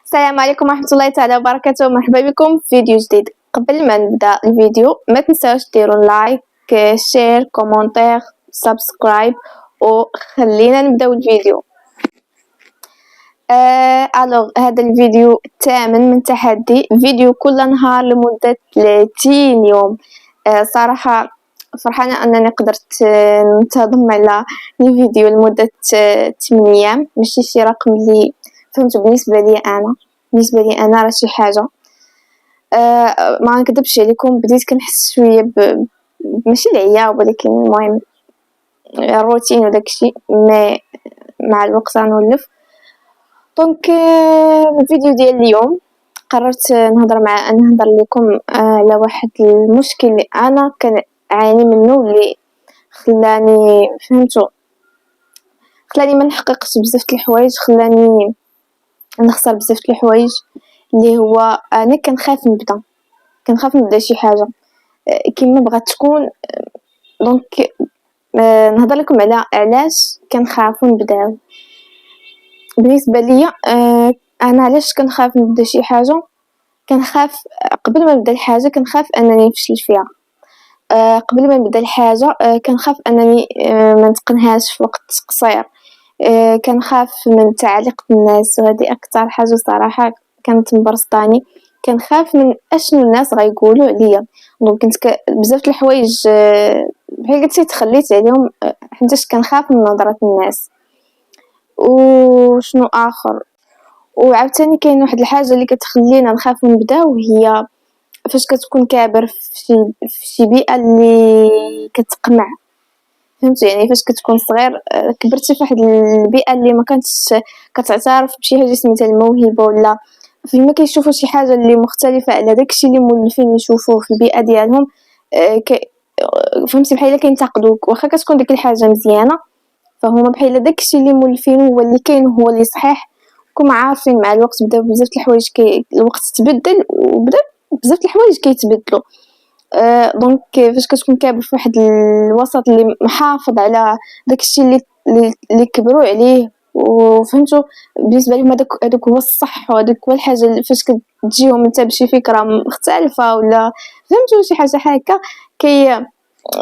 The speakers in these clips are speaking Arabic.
السلام عليكم ورحمة الله تعالى وبركاته. مرحبا بكم في فيديو جديد. قبل ما نبدا الفيديو ما تنساوش ديروا لايك شير كومنتير سبسكرايب وخلينا نبداو الفيديو. الوغ هذا الفيديو الثامن من تحدي فيديو كل نهار لمدة 30 يوم. صراحة فرحانة أنني قدرت ننتظم على الفيديو لمدة 8 أيام. ماشي شي رقم اللي فهمت بالنسبة لي أنا راه شي حاجة. ما نكذبش عليكم، بديت كنحس شوية ماشي العياب ولكن المهم الروتين وداكشي، مي مع الوقت غنولف. دونك الفيديو ديال اليوم قررت نهضر لكم على واحد المشكل اللي انا كنعاني منه، اللي خلاني ما نحققش بزاف د الحوايج، خلاني نخسر بزاف د الحوايج، اللي هو انا كنخاف نبدا شي حاجه كيما بغات تكون. دونك نهضر لكم على علاش كنخافوا نبداو. بالنسبه ليا انا علاش كنخاف نبدا شي حاجه، كنخاف قبل ما نبدا الحاجه كنخاف انني نفشل فيها. قبل ما نبدا الحاجه كنخاف انني ما نتقنهاش في وقت قصير. كنخاف من تعليق الناس، وهذه اكثر حاجه صراحه كانت مبرسطاني. كنخاف من اشنو الناس غيقولوا عليا. دونك كنت بزاف د الحوايج بحال قلتي تخليت عليهم حيت كنخاف من نظره الناس. وشنو اخر؟ وعاوتاني كاين واحد الحاجه اللي كتخلينا نخاف نبداو، هي فاش كتكون كابر في شي بيئه اللي كتقمع. فهمت؟ يعني فاش كتكون صغير كبرتي في واحد البيئه اللي ما كانتش كتعترف بشي حاجه سميتها الموهبه، ولا فيما كيشوفوا شي حاجه اللي مختلفه على داكشي اللي مولفين يشوفوه في البيئه ديالهم. فهمتي؟ بحال كينتقدوك واخا كتكون ديك الحاجه مزيانه، فهما بحال داكشي اللي مولفين هو اللي كاين هو اللي صحيح. كون عارفين مع الوقت بداو بزاف د الحوايج الوقت تبدل وبدا بزاف د الحوايج كيتبدلوا. دونك فاش كتكون كابر في واحد الوسط اللي محافظ على داكشي اللي كبروا عليه، وفهمتوا بالنسبه لهم هذاك هو الصح، وهذاك هو الحاجه فاش كتجيهم انت بشي فكره مختلفه ولا فهمتوا شي حاجه هكا،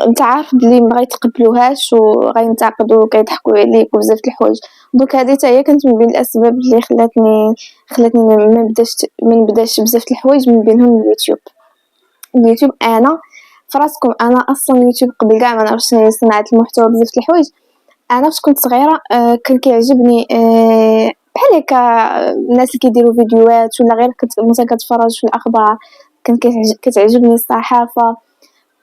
انت عارف بلي ما غيتقبلوهاش وغينتقدوا وكيضحكوا عليك وبزاف د الحوايج. دونك هذه حتى هي كانت من بين الاسباب اللي خلاتني ما نبداش بزاف د الحوايج، من بينهم اليوتيوب. انا فراسكم انا اصلا اليوتيوب قبل كاع ما نعرف شنو هي صناعه المحتوى بزاف د الحوايج. انا فاش كنت صغيره كان كيعجبني بحال هكا الناس اللي كيديروا فيديوهات، ولا غير مثلا كتفرج في الاخبار. كان كتعجبني الصحافه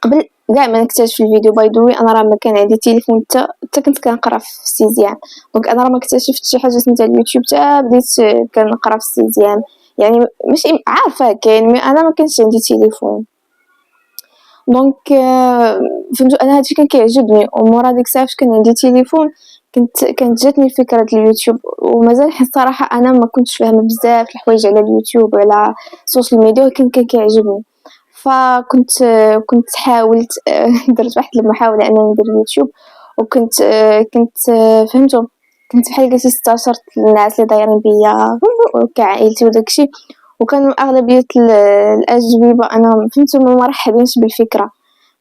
قبل كاع ما نكتشف الفيديو. بايدوي انا راه ما كان عندي تليفون حتى كنت كنقرا في السيزيام. دونك انا راه ما اكتشفت شي حاجه سميتها اليوتيوب حتى بديت كنقرا في السيزيام. يعني ماشي عارفه كاين، انا ما كانش عندي تليفون. دونك فهمتوا انا هادشي كان كيعجبني، ومورا ديك الساعه فاش كان عندي تليفون كانت جاتني فكره اليوتيوب. ومازال الصراحه انا ما كنتش فاهمه بزاف الحوايج على اليوتيوب وعلى السوشيال ميديا، ولكن كان كيعجبني. كنت حاولت درت واحد المحاوله انني ندير اليوتيوب، وكنت فهمتوا كنت بحال قلتي استشرت الناس اللي دايرين بيا وكعائلتي وداكشي، وكانوا اغلبيه الاجوبه انا فهمتوا ما مرحبينش بالفكره.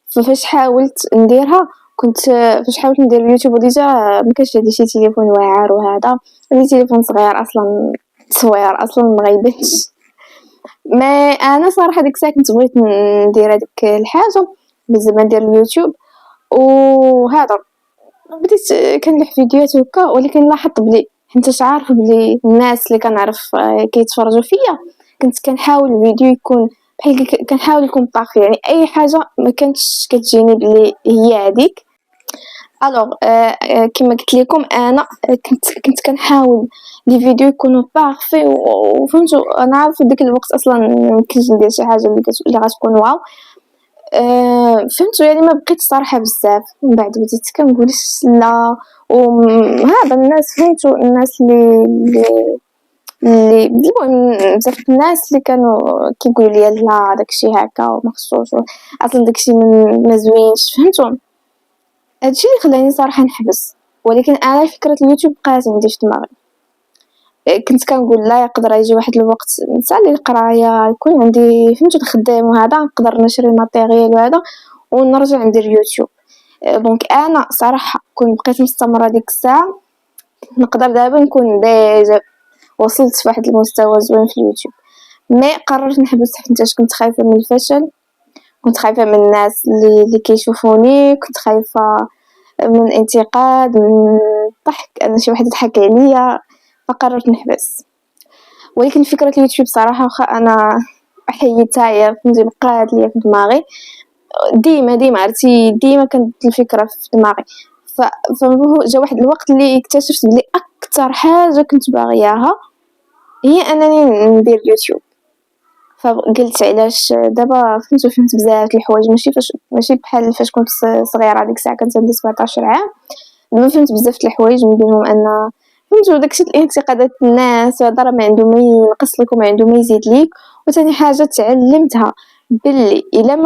فاش حاولت نديرها فاش حاولت ندير اليوتيوب وديجا ما كانش عندي شي تليفون واعر، وهذا عندي تليفون صغير اصلا تصوير اصلا ما غيبانش. ما انا صراحه ديك الساعه كنت بغيت ندير هذيك الحاجه بزاف، ندير اليوتيوب وهذا. بديت كنلح فيديوهات هكا، ولكن لاحظت بلي حيت عارف بلي الناس اللي كنعرف كيتفرجوا فيا كنت كنحاول الفيديو يكون بحال كنحاول يكون طافي، يعني اي حاجه ما كانتش كتجيني بلي هي هذيك. الوغ كما قلت لكم انا كنت كنحاول لي فيديو يكونوا بارفي، وفهمتوا انا عارف ديك الوقت اصلا ممكنش ندير شي حاجه اللي غتكون واو. فهمتوا يعني ما بقيت صراحه بزاف. من بعد بديت كنقول لا، وهذا الناس فهمتوا الناس اللي المهم بزاف الناس اللي كانوا كيقولوا لي لا داكشي هكا وما خصوش اصلا داكشي ما زوينش. فهمتوا هادشي اللي خلاني صراحه نحبس. ولكن انا فكره اليوتيوب بقات عندي في دماغي. كنت كنقول لا يقدر يجي واحد الوقت نسالي القرايه، يكون عندي فهمتو نخدم وهذا نقدر نشري ماتيريال وهذا ونرجع ندير يوتيوب. دونك انا صراحه كون بقيت مستمره ديك الساعه نقدر دابا نكون ديجا وصلت لواحد المستوى زوين في اليوتيوب. مي قررت نحبس حيت كنت خايفه من الفشل، كنت خايفه من الناس اللي كيشوفوني، كنت خايفه من الانتقاد، من الضحك ان شي واحد يضحك عليا، فقررت نحبس. ولكن فكره اليوتيوب صراحه واخا انا حيدتها هي فهمتي بقات ليا في دماغي ديما عرفتي ديما كانت الفكره في دماغي. جا واحد الوقت اللي اكتشفت بلي اكثر حاجه كنت باغياها هي انني ندير يوتيوب. فقلت علاش دابا فهمت بزاف الحوايج، ماشي بحال فاش كنت صغيره ديك الساعه كنت عندي 17 عام. دابا فهمت بزاف الحوايج من بينهم ان فهمتوا داكشي الانتقادات الناس هذا راه ما عنده ما ينقص لك وما عنده ما يزيد ليك. وثاني حاجه تعلمتها باللي الا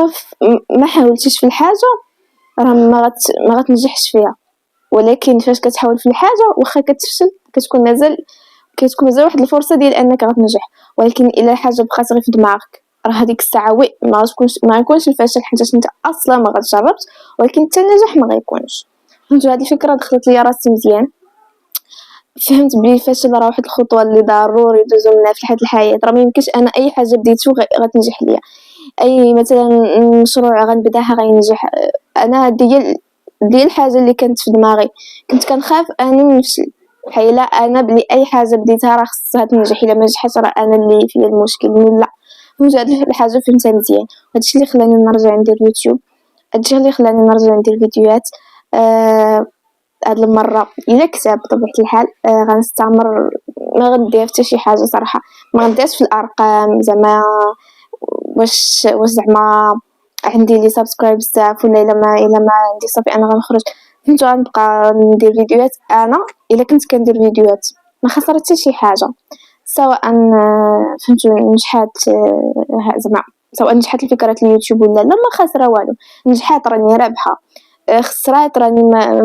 ما حاولتيش في الحاجه راه ما غتنجحش فيها، ولكن فاش كتحاول في الحاجه واخا كتفشل كتكون مازال واحد الفرصه ديال انك غتنجح. ولكن الا الحاجه بقات غير في دماغك راه هذيك الساعه ما غيكونش الفشل حيت انت اصلا ما غتجربش، ولكن حتى النجاح ما غيكونش. فهمت هذه الفكره دخلت ليا راسي مزيان، فهمت بلي الفشل راه واحد الخطوه اللي ضروري يدوزو منها في الحياه. راه ما يمكنش انا اي حاجه بديتو غتنجح ليا، اي مثلا مشروع غنبداها غينجح. انا ديال الحاجه اللي كانت في دماغي كنت كنخاف انا نفشل، حيلا انا بلي اي حاجه بديتها راه خصها تنجح، الا ما نجحتش راه انا اللي فيا المشكل. لا فهمت هذه الحاجه فهمتها مزيان. هادشي اللي خلاني نرجع ندير يوتيوب، هادشي اللي خلاني نرجع ندير فيديوهات. هاد المره الا كتاب بطبيعه الحال غنستعمر، ما غندير حتى شي حاجه صراحه، ما غنديرش في الارقام زعما واش زعما عندي لي سبسكرايب بزاف ولا الا ما عندي صافي انا غنخرج. فهمت غنبقى ندير فيديوهات. انا الا كنت كندير فيديوهات ما خسرت حتى شي حاجه، سواء فهمت نجحات زعما سواء نجحت الفكره اليوتيوب ولا لا ما خاسره والو، نجحات راني رابحه، خسرات راني ما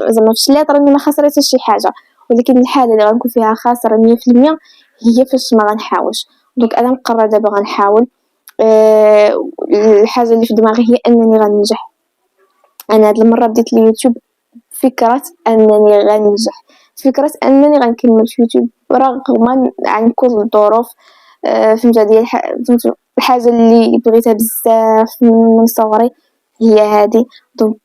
زعما فشلات راني ما خسرت شي حاجه. ولكن الحاله اللي غنكون فيها خاسره 100% هي فاش ما غنحاولش. دونك انا مقرره دابا غنحاول. الحاجه اللي في دماغي هي انني غننجح. انا هاد المره بديت اليوتيوب فكره انني غننجح، فكره انني غنكمل في يوتيوب رغم عن كل الظروف. فهمت ديال فهمت الحاجه اللي بغيتها بزاف من صغري هي هذه. دونك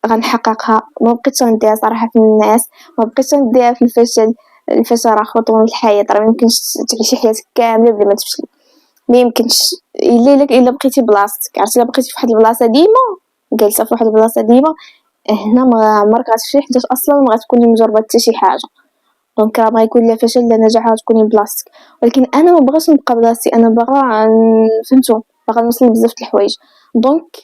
غنحققها. ما بقيتش نديها صراحه في الناس، ما بقيتش نديها في الفشل. الفشل راه خطوه من الحياه، راه ميمكنش تعيشي حياتك كامله بلا ما تفشلي، ما يمكنش. الا بقيتي بلاصتك عرفتي الا بقيتي في واحد البلاصه ديما جالسه في واحد البلاصه ديما هنا ما عمرك غتفشلي حيت اصلا ما غتكوني مجربه حتى شي حاجه. دونك راه ما يكون لا فشل لا نجاح غتكوني بلاصتك. ولكن انا ما بغاش نبقى بلاصتي، انا باغا فهمتوا باغا نوصل بزاف د الحوايج. دونك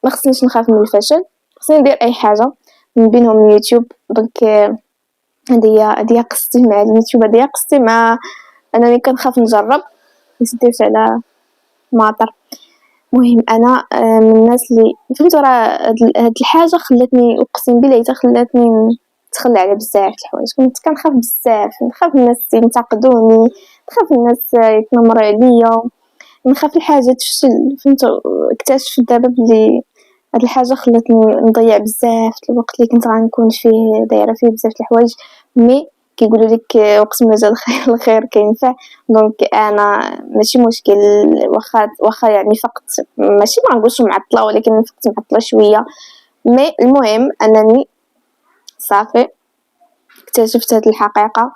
ما خصنيش نخاف من الفشل، خصني ندير اي حاجه من بينهم اليوتيوب. دونك هذه قصتي مع اليوتيوب، هذه قصتي مع انني كنخاف نجرب نسديت على ماطر. مهم انا من الناس اللي فهمت راه هاد الحاجه خلاتني اقسم بالله حتى خلاتني نتخلى على بزاف الحوايج. كنت كنخاف بزاف، نخاف الناس ينتقدوني، نخاف الناس يتنمروا عليا، نخاف الحاجه تفشل. فهمت اكتشفت دابا بلي هاد الحاجه خلاتني نضيع بزاف الوقت اللي كنت غنكون فيه دايره فيه بزاف الحوايج. مي كيقولوا لك وقت ما جا الخير كينفع. دونك انا ماشي مشكل واخا يعني فقط ماشي ما نقولش معطله، ولكن فقط معطله شويه. مي المهم انني صافي اكتشفت هذه الحقيقه،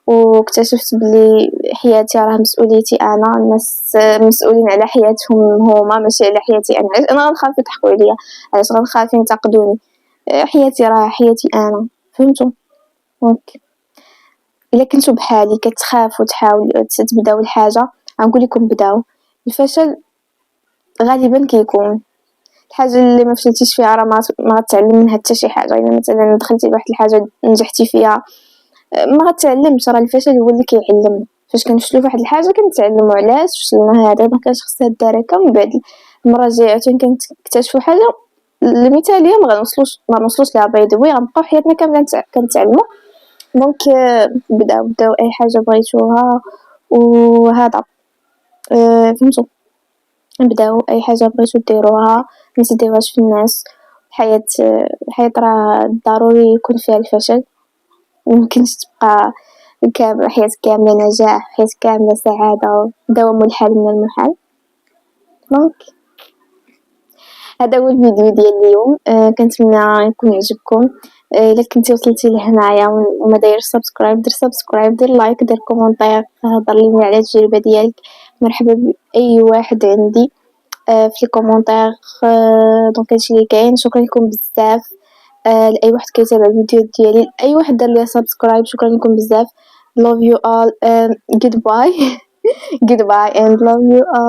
واكتشفت بلي حياتي راه مسؤوليتي انا. الناس مسؤولين على حياتهم هما ماشي على حياتي انا. علاش انا غنخاف يضحكوا عليا؟ علاش غنخاف ينتقدوني؟ حياتي راه حياتي انا. فهمتوا؟ دونك الا كنتو بحالي كتخافوا تحاولوا تبداو الحاجه غنقول لكم بداو. الفشل غالبا كيكون الحاجه اللي ما فشلتيش فيها راه ما غتعلم منها حتى شي حاجه. الا مثلا دخلتي لواحد الحاجه نجحتي فيها ما غتعلمش، راه الفشل هو اللي كيعلم. فاش كنفشلوا في واحد الحاجه كنتعلموا علاش فشلنا، هذا ما كانش خصها دار هكا. من بعد المره الجايه عاوتاني كنكتشفوا حاجه المثاليه ما نوصلوش لها بيض وي غنبقاو حياتنا كامله كنتعلموا دونك بداو اي حاجه بغيتوها وهذا فهمتوا، نبداو اي حاجه بغيتو ديروها ما تديروهاش في الناس. الحياة راه ضروري يكون فيها الفشل، ممكنش تبقى كامل حياة كاملة نجاح، حياة كاملة سعادة، دوام الحال من المحال. دونك هذا هو الفيديو ديال اليوم. كنتمنى يكون يعجبكم. الا كنتي وصلتي لهنايا وما دايرش سبسكرايب، دير سبسكرايب، دير لايك، دير كومونتير، هضر لي على التجربه ديالك. مرحبا باي واحد عندي في الكومونتير. دونك هادشي اللي كاين. شكرا لكم بزاف لاي واحد كيتابع الفيديو ديالي، اي واحد دار لي سبسكرايب. شكرا لكم بزاف. love you all. Goodbye. Goodbye and love you all.